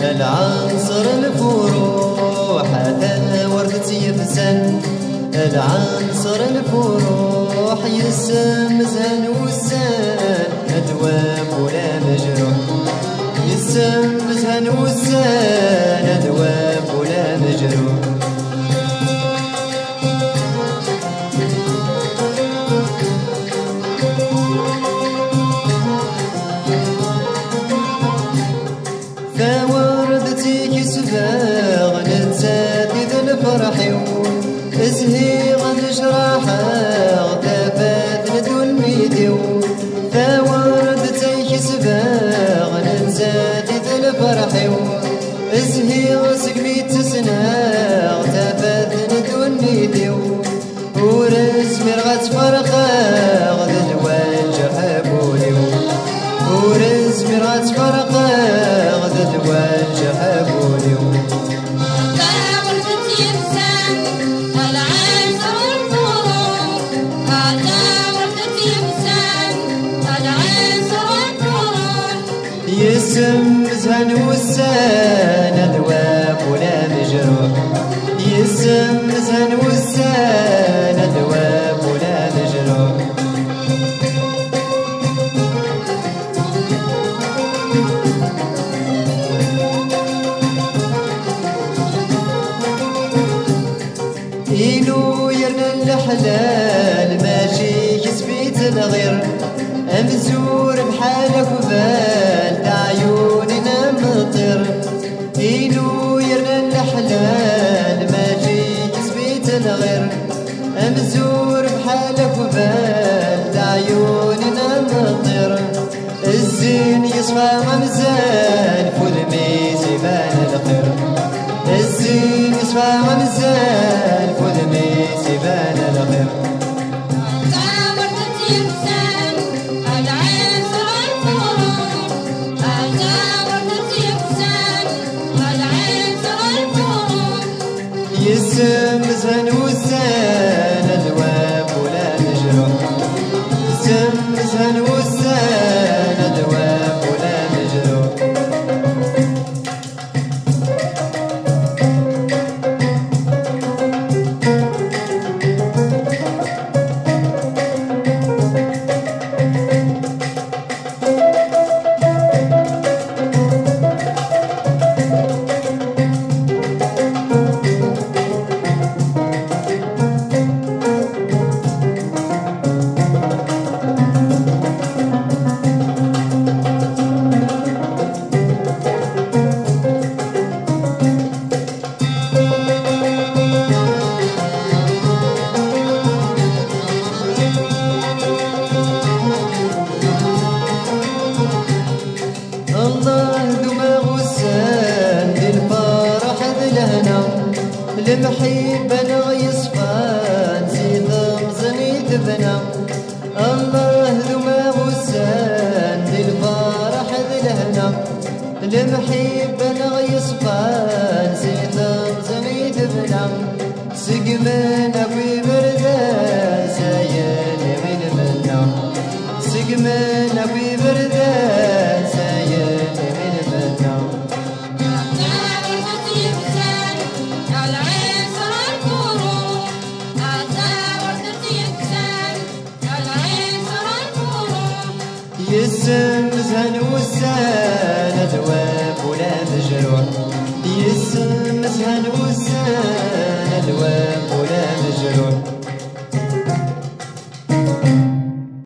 العنصر الفروح هذا وردة يبسن العنصر الفروح يسم زهن والسان أدواب ولا مجروح يسم زهن والسان أدواب ولا مجروح فوردتي كسباغ نتسادي ذا الفرح ازهي غنجراحة غتافات ندون ميديو فوردتي كسباغ نتسادي ذا الفرح ازهي غسقمي تسنى غتافات ندون ميديو ورزمي غتفرقا غدا الوالجرح بوليو ورزمي غتفرقا غدا الوالجرح بوليو يسم زهن والسان أدواب ولا مجروح يسم زهن والسان أدواب ولا مجروح إينو يرنا الحلال ماشي كسبيت الغير أمزور بحالك وبال عيوننا مطر إينو يرنا الحلال ماجي كسبيت الغير أمزور بحالك وبال عيوننا مطر الزين يصفى غمزان فول ميزي بان الخير الزين يصفى غمزان فول ميزي بان الخير يسم زهن والسان أدواب ولا مجروح يسم زهن والسان أدواب ولا مجروح المحبة غيصفان زيد مزني تبنى الله ذو ما غسان للفرح ذي الهنا المحبة غيصفان زيد مزني تبنى سقمان أبوي بردان سايل من منا سقمان أبوي بردان سايل من منا يسم زهن والسان أدواب ولا مجروح يسم زهن والسان